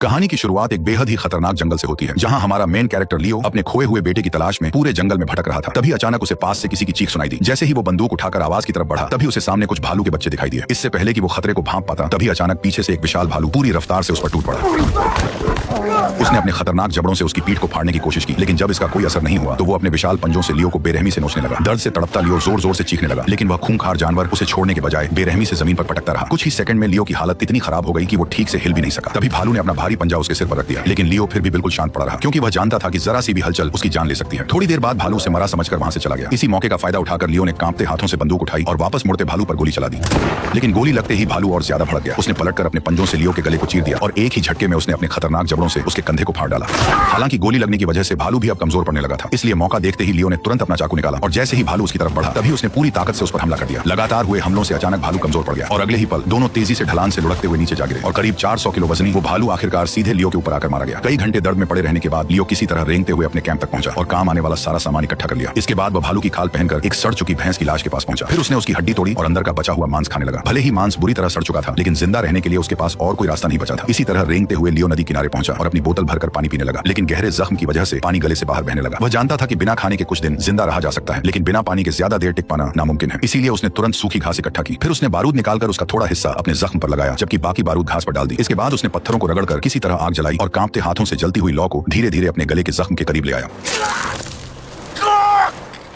कहानी की शुरुआत एक बेहद ही खतरनाक जंगल से होती है, जहां हमारा मेन कैरेक्टर लियो अपने खोए हुए बेटे की तलाश में पूरे जंगल में भटक रहा था। तभी अचानक उसे पास से किसी की चीख सुनाई दी। जैसे ही वो बंदूक उठाकर आवाज की तरफ बढ़ा, तभी उसे सामने कुछ भालू के बच्चे दिखाई दिए। इससे पहले कि वो खतरे को भांप पाता, तभी अचानक पीछे से एक विशाल भालू पूरी रफ्तार से उस पर टूट पड़ा। उसने अपने खतरनाक जबड़ों से उसकी पीठ को फाड़ने की कोशिश की, लेकिन जब इसका कोई असर नहीं हुआ तो वो अपने विशाल पंजों से लियो को बेरहमी से नोचने लगा। दर्द से तड़पता लियो जोर जोर से चीखने लगा, लेकिन वह खूंखार जानवर उसे छोड़ने के बजाय बेरहमी से जमीन पर पटकता रहा। कुछ ही सेकंड में लियो की हालत इतनी खराब हो गई कि वो ठीक से हिल भी नहीं सका। तभी भालू ने अपना भारी पंजा उसके सिर पर रख दिया, लेकिन लियो फिर भी बिल्कुल शांत पड़ा रहा, क्योंकि वह जानता था कि जरा सी भी हलचल उसकी जान ले सकती है। थोड़ी देर बाद भालू उसे मरा समझकर वहां से चला गया। इसी मौके का फायदा उठाकर लियो ने कांपते हाथों से बंदूक उठाई और वापस मुड़ते भालू पर गोली चला दी। लेकिन गोली लगते ही भालू और ज्यादा भड़क गया। उसने पलटकर अपने पंजों से लियो के गले को चीर दिया और एक ही झटके में उसने अपने खतरनाक जबड़ों से उसके कंधे को फाड़ डाला। हालांकि गोली लगने की वजह से भालू भी अब कमजोर पड़ने लगा था, इसलिए मौका देखते ही लियो ने तुरंत अपना चाकू निकाला और जैसे ही भालू उसकी तरफ बढ़ा, तभी उसने पूरी ताकत से उस पर हमला कर दिया। लगातार हुए हमलों से अचानक भालू कमजोर पड़ गया और अगले ही पल दोनों तेजी से ढलान से लुढ़कते हुए नीचे जा गिरे और करीब 400 किलो वजनी वो भालू आखिरकार सीधे लियो के ऊपर आकर मारा गया। कई घंटे दर्द में पड़े रहने के बाद लियो किसी तरह रेंगते हुए अपने कैंप तक पहुंचा और काम आने वाला सारा सामान इकट्ठा कर लिया। इसके बाद वह भालू की खाल पहनकर एक सड़ चुकी भैंस की लाश के पास पहुंचा। फिर उसने उसकी हड्डी तोड़ी और अंदर का बचा हुआ मांस खाने लगा। भले ही मांस बुरी तरह सड़ चुका था, लेकिन जिंदा रहने के लिए उसके पास और कोई रास्ता नहीं बचा था। इसी तरह रेंगते हुए लियो नदी किनारे पहुंचा और अपनी बोतल भरकर पानी पीने लगा, लेकिन गहरे जख्म की वजह से पानी गले से बाहर बहने लगा। वह जानता था कि बिना खाने के कुछ दिन जिंदा रहा जा सकता है, लेकिन बिना पानी के ज्यादा देर टिक पाना नामुमकिन है। इसीलिए उसने तुरंत सूखी घास इकट्ठा की। फिर उसने बारूद निकालकर उसका थोड़ा हिस्सा अपने जख्म पर लगाया, जबकि बाकी बारूद घास पर डाल दी। इसके बाद उसने पत्थरों को रगड़कर किसी तरह आग जलाई और कांपते हाथों से जलती हुई लौ को धीरे धीरे अपने गले के जख्म के करीब ले आया।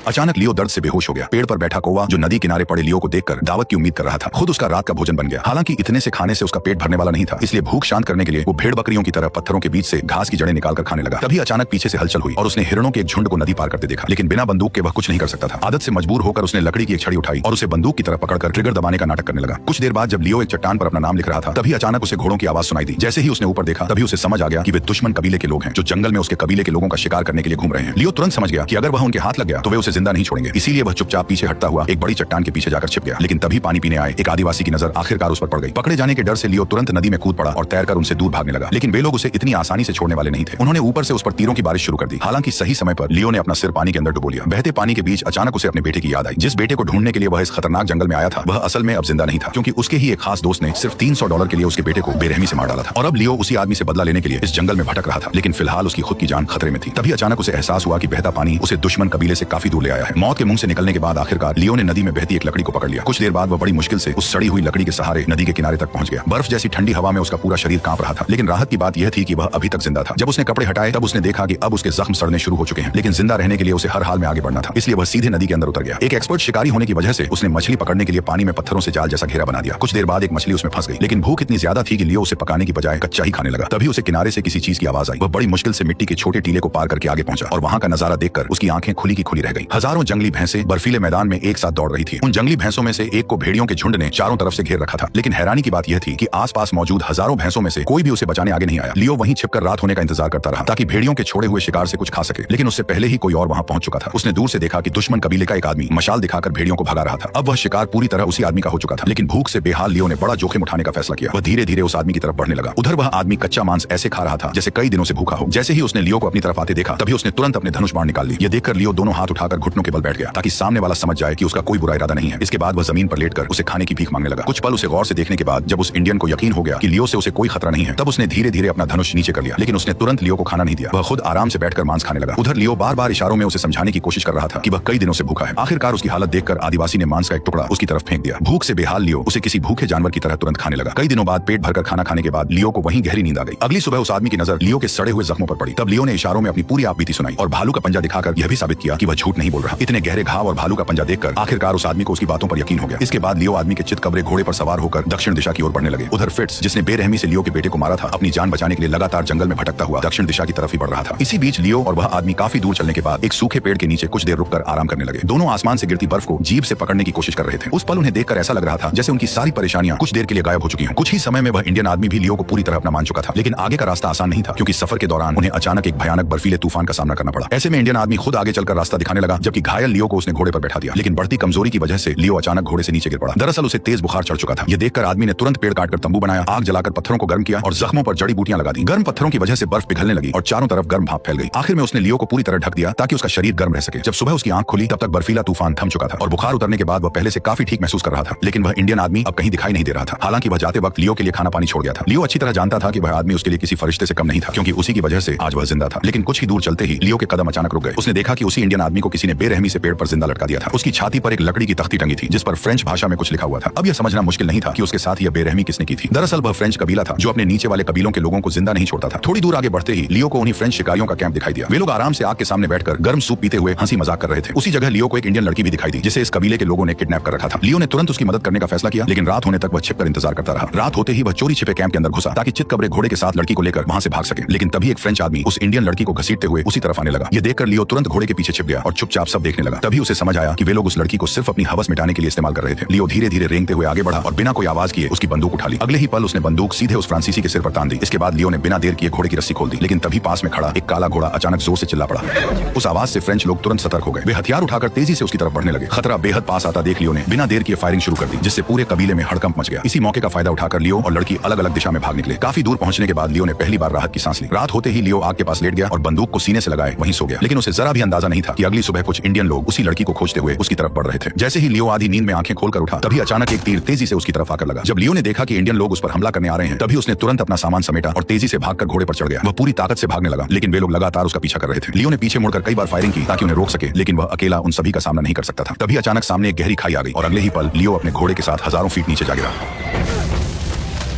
अचानक लियो दर्द से बेहोश हो गया। पेड़ पर बैठा कौवा जो नदी किनारे पड़े लियो को देखकर दावत की उम्मीद कर रहा था, खुद उसका रात का भोजन बन गया। हालांकि इतने से खाने से उसका पेट भरने वाला नहीं था, इसलिए भूख शांत करने के लिए वो भेड़ बकरियों की तरह पत्थरों के बीच से घास की जड़ें निकालकर खाने लगा। तभी अचानक पीछे से हलचल हुई और उसने हिरणों के एक झुंड को नदी पार करते देखा, लेकिन बिना बंदूक के वह कुछ नहीं कर सकता था। आदत से मजबूर होकर उसने लकड़ी की एक छड़ी उठाई और उसे बंदूक की तरफ पकड़कर ट्रिगर दबाने का नाटक करने लगा। कुछ देर बाद जब लियो एक चट्टान पर अपना नाम लिख रहा था, तभी अचानक उसे घोड़ों की आवाज सुनाई दी। जैसे ही उसने ऊपर देखा, तभी उसे समझ आ गया कि वे दुश्मन कबीले के लोग हैं जो जंगल में उसके कबीले के लोगों का शिकार करने के लिए घूम रहे हैं। लियो तुरंत समझ गया कि अगर वह उनके हाथ लग गया तो वे उसे जिंदा नहीं छोड़ेंगे। इसीलिए वह चुपचाप पीछे हटता हुआ एक बड़ी चट्टान के पीछे जाकर छिप गया। लेकिन तभी पानी पीने आए एक आदिवासी की नजर आखिरकार उस पर पड़ गई। पकड़े जाने के डर से लियो तुरंत नदी में कूद पड़ा और तैरकर उनसे दूर भागने लगा। लेकिन वे लोग उसे इतनी आसानी से छोड़ने वाले नहीं थे। उन्होंने ऊपर से उस पर तीरों की बारिश शुरू कर दी। हालांकि सही समय पर लियो ने अपना सिर पानी के अंदर डुबो लिया। बहते पानी के बीच अचानक उसे अपने बेटे की याद आई। जिस बेटे को ढूंढने के लिए वह इस खतरनाक जंगल में आया था, वह असल में अब जिंदा नहीं था, क्योंकि उसके ही एक खास दोस्त ने सिर्फ $300 के लिए उसके बेटे को बेरहमी से मार डाला था। और अब लियो उसी आदमी से बदला लेने के लिए इस जंगल में भटक रहा था, लेकिन फिलहाल उसकी खुद की जान खतरे में थी। तभी अचानक उसे एहसास हुआ कि बहता पानी उसे दुश्मन कबीले से काफी दूर ले आया है। मौत के मुंह से निकलने के बाद आखिरकार लियो ने नदी में बहती एक लकड़ी को पकड़ लिया। कुछ देर बाद वह बड़ी मुश्किल से उस सड़ी हुई लकड़ी के सहारे नदी के किनारे तक पहुंच गया। बर्फ जैसी ठंडी हवा में उसका पूरा शरीर कांप रहा था, लेकिन राहत की बात यह थी कि वह अभी तक जिंदा था। जब उसने कपड़े हटाए तब उसने देखा कि अब उसके जख्म सड़ने शुरू हो चुके हैं, लेकिन जिंदा रहने के लिए उसे हर हाल में आगे बढ़ना था। इसलिए वह सीधे नदी के अंदर उतर गया। एक एक्सपर्ट शिकारी होने की वजह से उसने मछली पकड़ने के लिए पानी में पत्थरों से जाल जैसा घेरा बना दिया। कुछ देर बाद एक मछली उसमें फंस गई, लेकिन भूख इतनी ज्यादा थी कि लियो उसे पकाने की बजाय कच्चा ही खाने लगा। तभी उसे किनारे से किसी चीज की आवाज आई। वह बड़ी मुश्किल से मिट्टी के छोटे टीले को पार करके आगे पहुंचा और वहां का नजारा देखकर उसकी आंखें खुली की खुली रह गई। हजारों जंगली भैंसें बर्फीले मैदान में एक साथ दौड़ रही थी। उन जंगली भैंसों में से एक को भेड़ियों के झुंड ने चारों तरफ से घेर रखा था, लेकिन हैरानी की बात यह थी कि आसपास मौजूद हजारों भैंसों में से कोई भी उसे बचाने आगे नहीं आया। लियो वहीं छिपकर रात होने का इंतजार करता रहा ताकि भेड़ियों के छोड़े हुए शिकार से कुछ खा सके, लेकिन उससे पहले ही कोई और वहां पहुंच चुका था। उसने दूर से देखा कि दुश्मन कबीले का एक आदमी मशाल दिखाकर भेड़ियों को भगा रहा था। अब वह शिकार पूरी तरह उसी आदमी का हो चुका था, लेकिन भूख से बेहाल लियो ने बड़ा जोखिम उठाने का फैसला किया। वह धीरे धीरे उस आदमी की तरफ बढ़ने लगा। उधर वह आदमी कच्चा मांस ऐसे खा रहा था जैसे कई दिनों से भूखा हो। जैसे ही उसने लियो को अपनी तरफ आते देखा, तभी उसने तुरंत अपने धनुष बाण निकाल ली। यह देखकर लियो दोनों हाथ उठाकर घुटनों के बल बैठ गया ताकि सामने वाला समझ जाए कि उसका कोई बुरा इरादा नहीं है। इसके बाद वह जमीन पर लेटकर उसे खाने की भीख मांगने लगा। कुछ पल उसे गौर से देखने के बाद जब उस इंडियन को यकीन हो गया कि लियो से उसे कोई खतरा नहीं है, तब उसने धीरे धीरे अपना धनुष नीचे कर लिया। लेकिन उसने तुरंत लियो को खाना नहीं दिया। वह खुद आराम से बैठकर मांस खाने लगा। उधर लियो बार बार इशारों में उसे समझाने की कोशिश कर रहा था कि वह कई दिनों से भूखा है। आखिरकार उसकी हालत देखकर आदिवासी ने मांस का एक टुकड़ा उसकी तरफ फेंक दिया। भूख से बेहाल लियो उसे किसी भूखे जानवर की तरह तुरंत खाने लगा। कई दिनों बाद पेट भरकर खाना खाने के बाद लियो को वहीं गहरी नींद आ गई। अगली सुबह उस आदमी की नजर लियो के सड़े हुए जख्मों पर पड़ी। तब लियो ने इशारों में अपनी पूरी आपबीती सुनाई और भालू का पंजा दिखाकर यह भी साबित किया कि वह झूठ नहीं बोल रहा। इतने गहरे घाव और भालू का पंजा देखकर आखिरकार उस आदमी को उसकी बातों पर यकीन हो गया। इसके बाद लियो आदमी के चित कबरे घोड़े पर सवार होकर दक्षिण दिशा की ओर बढ़ने लगे। उधर फिट्स, जिसने बेरहमी से लियो के बेटे को मारा था, अपनी जान बचाने के लिए लगातार जंगल में भटकता हुआ दक्षिण दिशा की तरफ ही बढ़ रहा था। इसी बीच लियो और वह आदमी काफी दूर चलने के बाद एक सूखे पेड़ के नीचे कुछ देर रुककर आराम करने लगे। दोनों आसमान से गिरती बर्फ को जीभ से पकड़ने की कोशिश कर रहे थे। उस पल उन्हें देखकर ऐसा लग रहा था जैसे उनकी सारी परेशानियां कुछ देर के लिए गायब हो चुकी हैं। कुछ ही समय में वह इंडियन आदमी भी लियो को पूरी तरह अपना मान चुका था, लेकिन आगे का रास्ता आसान नहीं था, क्योंकि सफर के दौरान उन्हें अचानक एक भयानक बर्फीले तूफान का सामना करना पड़ा। ऐसे में इंडियन आदमी खुद आगे चलकर रास्ता दिखाने लगा लगा, जबकि घायल लियो को उसने घोड़े पर बैठा दिया। लेकिन बढ़ती कमजोरी की वजह से लियो अचानक घोड़े से नीचे गिर पड़ा। दरअसल उसे तेज बुखार चढ़ चुका था। यह देखकर आदमी ने तुरंत पेड़ काटकर तंबू बनाया, आग जलाकर पत्थरों को गर्म किया और जख्मों पर जड़ी बूटियां लगा दी। गर्म पत्थरों की वजह से बर्फ पिघलने लगी और चारों तरफ गर्म भाप फैल गई। आखिर में उसने लियो को पूरी तरह ढक दिया ताकि उसका शरीर गर्म रह सके। जब सुबह उसकी आंख खुली तब तक बर्फीला तूफान थम चुका था और बुखार उतरने के बाद वह पहले से काफी ठीक महसूस कर रहा था। लेकिन वह इंडियन आदमी अब कहीं दिखाई नहीं दे रहा था। हालांकि वह जाते वक्त लियो के लिए खाना पानी छोड़ गया था। लियो अच्छी तरह जानता था कि वह आदमी उसके लिए किसी फरिश्ते से कम नहीं था, क्योंकि उसी की वजह से आज वह जिंदा था। लेकिन कुछ ही दूर चलते ही लियो के कदम अचानक रुक गए। उसने देखा कि उसी इंडियन आदमी को किसी ने बेरहमी से पेड़ पर जिंदा लटका दिया था। उसकी छाती पर एक लकड़ी की तख्ती टंगी थी जिस पर फ्रेंच भाषा में कुछ लिखा हुआ था। अब यह समझना मुश्किल नहीं था कि उसके साथ यह बेरहमी किसने की थी। दरअसल वह फ्रेंच कबीला था जो अपने नीचे वाले कबीलों के लोगों को जिंदा नहीं छोड़ता था। थोड़ी दूर आगे बढ़ते ही लियो को उन्हीं फ्रेंच शिकारियों का कैंप दिखाई दिया। वे लोग आराम से आग के सामने बैठकर गर्म सूप पीते हुए हंसी मजाक कर रहे थे। उसी जगह लियो को एक इंडियन लड़की भी दिखाई दी जिसे इस कबीले के लोगों ने किडनैप कर रखा था। लियो ने तुरंत उसकी मदद करने का फैसला किया, लेकिन रात होने तक वह छिपकर इंतजार करता रहा। रात होते ही वह चोरी छिपे कैंप के अंदर घुसा ताकि चितकबरे घोड़े के साथ लड़की को लेकर वहां से भाग सके। लेकिन तभी एक फ्रेंच आदमी उस इंडियन लड़की को घसीटते हुए उसी तरफ आने लगा। यह देखकर लियो तुरंत घोड़े के पीछे छिप गया और चुपचाप सब देखने लगा। तभी उसे समझ आया कि वे लोग उस लड़की को सिर्फ अपनी हवस मिटाने के लिए इस्तेमाल कर रहे थे। लियो धीरे धीरे रेंगते हुए आगे बढ़ा और बिना कोई आवाज किए उसकी बंदूक उठा ली। अगले ही पल उसने बंदूक सीधे उस फ्रांसीसी के सिर पर तान दी। इसके बाद लियो ने बिना देर किए घोड़े की रस्सी खोल दी। लेकिन तभी पास में खड़ा एक काला घोड़ा अचानक जोर से चिल्ला पड़ा। उस आवाज से फ्रेंच लोग तुरंत सतर्क हो गए। वे हथियार उठाकर तेजी से उसकी तरफ बढ़ने लगे। खतरा बेहद पास आता देख लियो ने बिना देर किए फायरिंग शुरू कर दी, जिससे पूरे कबीले में हड़कंप मच गया। इसी मौके का फायदा उठाकर लियो और लड़की अलग अलग दिशा में भाग निकले। काफी दूर पहुंचने के बाद लियो ने पहली बार राहत की सांस ली। रात होते ही लियो आग के पास लेट गया और बंदूक को सीने से लगाए वहीं सो गया। लेकिन उसे जरा भी अंदाजा नहीं था कि अगली सुबह कुछ इंडियन लोग उसी लड़की को खोजते हुए उसकी तरफ बढ़ रहे थे। जैसे ही लियो आधी नींद में आंखें खोलकर उठा तभी अचानक एक तीर तेजी से उसकी तरफ आकर लगा। जब लियो ने देखा कि इंडियन लोग उस पर हमला करने आ रहे हैं तभी उसने तुरंत अपना सामान समेटा और तेजी से भागकर घोड़े पर चढ़ गया। वह पूरी ताकत से भागने लगा, लेकिन वे लोग लगातार उसका पीछा कर रहे थे। लियो ने पीछे मुड़कर कई बार फायरिंग की ताकि उन्हें रोक सके, लेकिन वह अकेला उन सभी का सामना नहीं कर सकता था। तभी अचानक सामने एक गहरी खाई आ गई और अगले ही पल लियो अपने घोड़े के साथ हजारों फीट नीचे जा गिरा।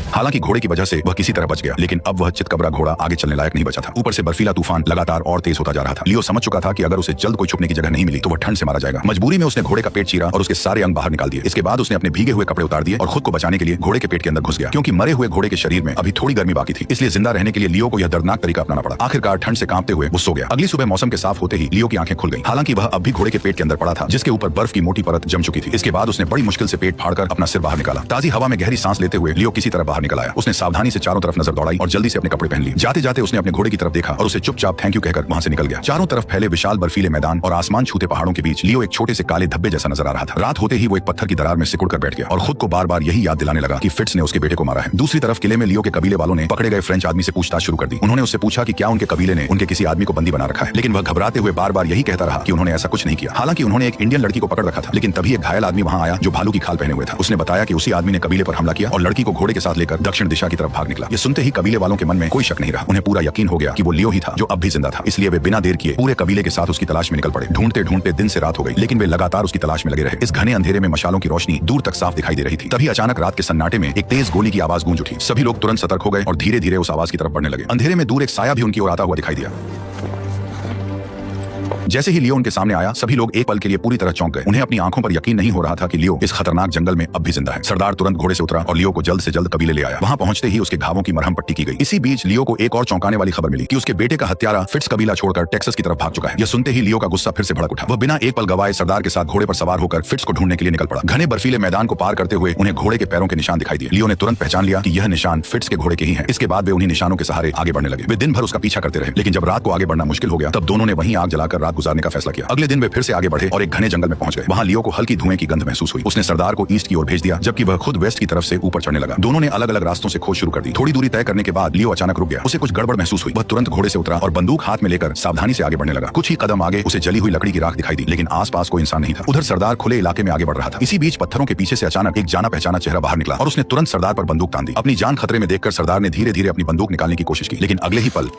हालांकि घोड़े की वजह से वह किसी तरह बच गया, लेकिन अब वह चितकबरा घोड़ा आगे चलने लायक नहीं बचा था। ऊपर से बर्फीला तूफान लगातार और तेज होता जा रहा था। लियो समझ चुका था कि अगर उसे जल्द कोई छुपने की जगह नहीं मिली तो वह ठंड से मारा जाएगा। मजबूरी में उसने घोड़े का पेट चीरा और उसके सारे अंग बाहर निकाल दिए। इसके बाद उसने अपने भीगे हुए कपड़े उतार दिए और खुद को बचाने के लिए घोड़े के पेट के अंदर घुस गया, क्योंकि मरे हुए घोड़े के शरीर में अभी थोड़ी गर्मी बाकी थी। इसलिए जिंदा रहने के लिए लियो को यह दर्दनाक तरीका अपनाना पड़ा। आखिरकार ठंड से कांपते हुए वो सो गया। अगली सुबह मौसम के साफ होते ही लियो की आंखें खुल गई। हालांकि वह अब भी घोड़े के पेट के अंदर पड़ा था, जिसके ऊपर बर्फ की मोटी परत जम चुकी थी। इसके बाद उसने बड़ी मुश्किल से पेट फाड़कर अपना सिर बाहर निकाला। ताजी हवा में गहरी सांस लेते हुए लियो किसी तरह बाहर निकल आया। उसने सावधानी से चारों तरफ नजर दौड़ाई और जल्दी से अपने कपड़े पहन लिए। जाते जाते उसने अपने घोड़े की तरफ देखा और उसे चुपचाप थैंक यू कहकर वहां से निकल गया। चारों तरफ फैले विशाल बर्फीले मैदान और आसमान छूते पहाड़ों के बीच लियो एक छोटे से काले धब्बे जैसा नजर आ रहा था। रात होते ही वो एक पत्थर की दरार में सिकुड़ कर बैठ गया और खुद को बार बार यही याद दिलाने लगा कि फिट्स ने उसके बेटे को मारा है। दूसरी तरफ किले में लियो के कबीले वालों ने पकड़े गए फ्रेंच आदमी से पूछताछ शुरू कर दी। उन्होंने उससे पूछा कि क्या उनके कबीले ने उनके किसी आदमी को बंदी बना रखा है, लेकिन वह घबराते हुए बार बार यही कहता रहा कि उन्होंने ऐसा कुछ नहीं किया। हालांकि उन्होंने एक इंडियन लड़की को पकड़ रखा था। लेकिन तभी एक घायल आदमी वहां आया जो भालू की खाल पहने हुए था। उसने बताया कि उसी आदमी ने कबीले पर हमला किया और लड़की को घोड़े के साथ लेकर दक्षिण दिशा की तरफ भाग निकला। ये सुनते ही कबीले वालों के मन में कोई शक नहीं रहा। उन्हें पूरा यकीन हो गया कि वो लियो ही था जो अब भी जिंदा था। इसलिए वे बिना देर किए पूरे कबीले के साथ उसकी तलाश में निकल पड़े। ढूंढते ढूंढते दिन से रात हो गई, लेकिन वे लगातार उसकी तलाश में लगे रहे। इस घने अंधेरे में मशालों की रोशनी दूर तक साफ दिखाई दे रही थी। तभी अचानक रात के सन्नाटे में एक तेज गोली की आवाज गूंज उठी। सभी लोग तुरंत सतर्क हो गए और धीरे धीरे उस आवाज की तरफ बढ़ने लगे। अंधेरे में दूर एक साया भी उनकी ओर आता हुआ दिखाई दिया। जैसे ही लियो उनके सामने आया सभी लोग एक पल के लिए पूरी तरह चौंक गए। उन्हें अपनी आंखों पर यकीन नहीं हो रहा था कि लियो इस खतरनाक जंगल में अब भी जिंदा है। सरदार तुरंत घोड़े से उतरा और लियो को जल्द से जल्द कबीले ले आया। वहां पहुंचते ही उसके घावों की मरहम पट्टी की गई। इसी बीच लियो को एक और चौंकाने वाली खबर मिली कि उसके बेटे का हत्यारा फिट्स कबीला छोड़कर टेक्सास की तरफ भाग चुका है। यह सुनते ही लियो का गुस्सा फिर से भड़क उठा। वह बिना एक पल गवाए सरदार के साथ घोड़े पर सवार होकर फिट्स को ढूंढने के लिए निकल पड़ा। घने बर्फीले मैदान को पार करते हुए उन्हें घोड़े के पैरों के निशान दिखाई दिए। लियो ने तुरंत पहचान लिया कि यह निशान फिट्स के घोड़े के ही हैं। इसके बाद वे उन्हीं निशानों के सहारे आगे बढ़ने लगे। वे दिन भर उसका पीछा करते रहे, लेकिन जब रात को आगे बढ़ना मुश्किल हो गया तब दोनों ने वहीं आग जलाकर रात गुजारने का फैसला किया। अगले दिन वे फिर से आगे बढ़े और एक घने जंगल में पहुंच गए। वहां लियो को हल्की धुएं की गंध महसूस हुई। उसने सरदार को ईस्ट की ओर भेज दिया, जबकि वह खुद वेस्ट की तरफ से ऊपर चढ़ने लगा। दोनों ने अलग अलग रास्तों से खोज शुरू कर दी। थोड़ी दूरी तय करने के बाद लियो अचानक रुक गया। उसे कुछ गड़बड़ महसूस हुई। वह तुरंत घोड़े से उतरा और बंदूक हाथ में लेकर सावधानी से आगे बढ़ने लगा। कुछ ही कदम आगे उसे जली हुई लकड़ी की राख दिखाई दी, लेकिन आसपास कोई इंसान नहीं था। उधर सरदार खुले इलाके में आगे बढ़ रहा था। इसी बीच पत्थरों के पीछे से अचानक एक जाना पहचाना चेहरा बाहर निकला और उसने तुरंत सरदार पर बंदूक तान दी। अपनी जान खतरे में देखकर सरदार ने धीरे धीरे अपनी बंदूक निकालने की कोशिश की, लेकिन अगले ही पल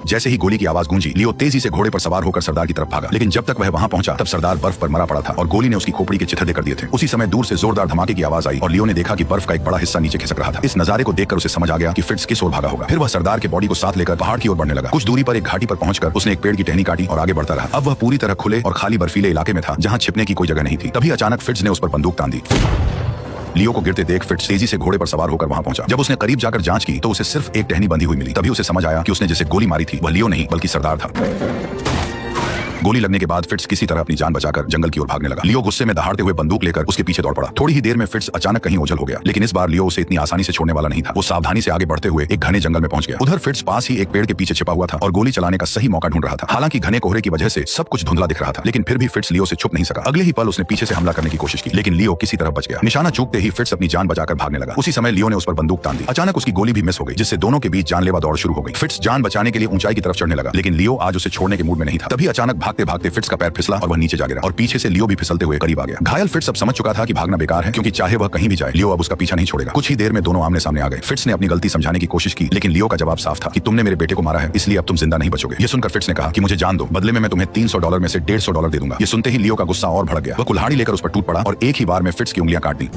जैसे ही गोली की आवाज गूंजी लियो तेजी से घोड़े पर सवार होकर सरदार की तरफ भागा। लेकिन जब तक वह वहां पहुंचा तब सरदार बर्फ पर मरा पड़ा था और गोली ने उसकी खोपड़ी के चिथड़े कर दिए थे। उसी समय दूर से जोरदार धमाके की आवाज आई और लियो ने देखा कि बर्फ का एक बड़ा हिस्सा नीचे खिसक रहा था। इस नजारे को देखकर उसे समझ आ गया कि फिट्स किस ओर भागा होगा। फिर वह सरदार के बॉडी को साथ लेकर पहाड़ की ओर बढ़ने लगा। कुछ दूरी पर एक घाटी पर पहुंचकर उसने एक पेड़ की टहनी काटी और आगे बढ़ता रहा। अब वह पूरी तरह खुले और खाली बर्फीले इलाके में था जहां छिपने की कोई जगह नहीं थी। तभी अचानक फिट्स ने उस पर बंदूक तान दी। लियो को गिरते देख फिट्स तेजी से घोड़े पर सवार होकर वहां पहुंचा। जब उसने करीब जाकर जांच की तो उसे सिर्फ एक टहनी बंधी हुई मिली। तभी उसे समझ आया कि उसने जिसे गोली मारी थी वह लियो नहीं बल्कि सरदार था। गोली लगने के बाद फिट्स किसी तरह अपनी जान बचाकर जंगल की ओर भागने लगा। लियो गुस्से में दहाड़ते हुए बंदूक लेकर उसके पीछे दौड़ पड़ा। थोड़ी ही देर में फिट्स अचानक कहीं ओझल हो गया, लेकिन इस बार लियो उसे इतनी आसानी से छोड़ने वाला नहीं था। वो सावधानी से आगे बढ़ते हुए एक घने जंगल में पहुंच गया। उधर फिट्स पास ही एक पेड़ के पीछे छिपा हुआ था और गोली चलाने का सही मौका ढूंढ रहा था। हालांकि घने कोहरे की वजह से सब कुछ धुंधला दिख रहा था, लेकिन फिर भी फिट्स लियो से छुप नहीं सका। अगले ही पल उसने पीछे से हमला करने की कोशिश की, लेकिन लियो किसी तरह बच गया। निशाना चूकते ही फिट्स अपनी जान बचाकर भागने लगा। उसी समय लियो ने उस पर बंदूक तान दी। अचानक उसकी गोली भी मिस हो गई, जिससे दोनों के बीच जानलेवा दौड़ शुरू हो गई। फिट्स जान बचाने के लिए ऊंचाई की तरफ चढ़ने लगा, लेकिन लियो आज उसे छोड़ने के मूड में नहीं था। तभी अचानक भागते भागते फिट्स का पैर फिसला और वह नीचे जा गिरा और पीछे से लियो भी फिसलते हुए करीब आ गया। घायल फिट्स अब समझ चुका था कि भागना बेकार है, क्योंकि चाहे वह कहीं भी जाए लियो अब उसका पीछा नहीं छोड़ेगा। कुछ ही देर में दोनों आमने सामने आ गए। फिट्स ने अपनी गलती समझाने की कोशिश की, लेकिन लियो का जवाब साफ था कि तुमने मेरे बेटे को मारा है, इसलिए अब तुम जिंदा नहीं बचोगे। ये सुनकर फिट्स ने कहा कि मुझे जान दो, बदले में मैं तुम्हें $300 में से $150 दे दूंगा। ये सुनते ही लियो का गुस्सा और भड़क गया। वह कुल्हाड़ी लेकर उस पर टूट पड़ा और एक ही बार में फिट्स की उंगलियां काट दी।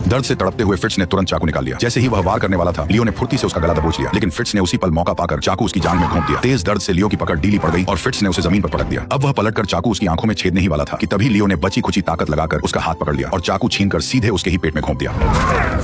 दर्द से तड़पते हुए फिट्स ने तुरंत चाकू निकाल लिया। जैसे ही वह वार करने वाला था, लियो ने फुर्ती से उसका गला दबोच लिया, लेकिन फिट्स ने उसी पल मौका पाकर चाकू उसकी जांघ में घोंप दिया। तेज दर्द से लियो की पकड़ ढीली पड़ गई और फिट्स ने उसे जमीन पर पटक दिया। अब वह पलटकर चाकू उसकी आंखों में छेदने ही वाला था कि तभी लियो ने बची खुची ताकत लगाकर उसका हाथ पकड़ लिया और चाकू छीनकर सीधे उसके ही पेट में घोंप दिया।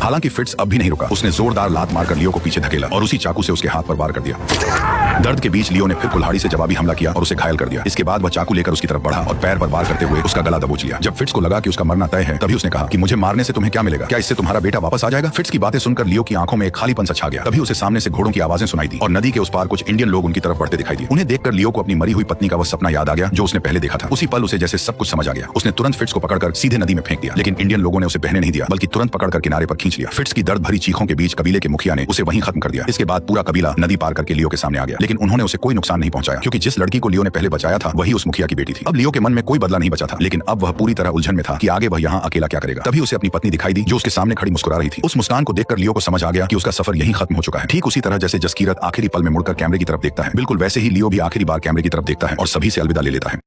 हालांकि फिट्स अब भी नहीं रुका। उसने जोरदार लात मारकर लियो को पीछे धकेला और उसी चाकू से उसके हाथ पर वार कर दिया। दर्द के बीच लियो ने फिर कुल्हाड़ी से जवाबी हमला किया और उसे घायल कर दिया। इसके बाद वह चाकू लेकर उसकी तरफ बढ़ा और पैर पर वार करते हुए उसका गला दबोच लिया। जब फिट्स को लगा कि उसका मरना तय है, तभी उसने कहा कि मुझे मारने से तुम्हें क्या मिलेगा? क्या इससे तुम्हारा बेटा वापस आ जाएगा? फिट्स की बातें सुनकर लियो की आंखों में एक खालीपन सा छा गया। तभी उसे सामने से घोड़ों की आवाजें सुनाई दी और नदी के उस पार कुछ इंडियन लोग उनकी तरफ बढ़ते दिखाई दिए। उन्हें देखकर लियो को अपनी मरी हुई पत्नी का वह सपना याद आ गया जो उसने पहले देखा था। उसी पल उसे जैसे सब कुछ समझ आ गया। उसने तुरंत फिट्स को पकड़कर सीधे नदी में फेंक दिया, लेकिन इंडियन लोगों ने उसे बहने नहीं दिया, बल्कि तुरंत पकड़कर किनारे पर खींच लिया। फिट्स की दर्द भरी चीखों के बीच कबीले के मुखिया ने उसे वहीं खत्म कर दिया। इसके बाद पूरा कबीला नदी पार करके लियो के सामने आ गया, लेकिन उन्होंने उसे कोई नुकसान नहीं पहुंचाया, क्योंकि जिस लड़की को लियो ने पहले बचाया था वही उस मुखिया की बेटी थी। अब लियो के मन में कोई बदला नहीं बचा था, लेकिन अब वह पूरी तरह उलझन में था कि आगे वह यहाँ अकेला क्या करेगा। तभी उसे अपनी पत्नी दिखाई दी जो उसके सामने खड़ी मुस्कुरा रही थी। उस मुस्कान को देखकर लियो को समझ आ गया कि उसका सफर यहीं खत्म हो चुका है। ठीक उसी तरह जैसे जसकीरत आखिरी पल में मुड़कर कैमरे की तरफ देखता है, बिल्कुल वैसे ही लियो भी आखिरी बार कैमरे की तरफ देखता है और सभी से अलविदा ले लेता है।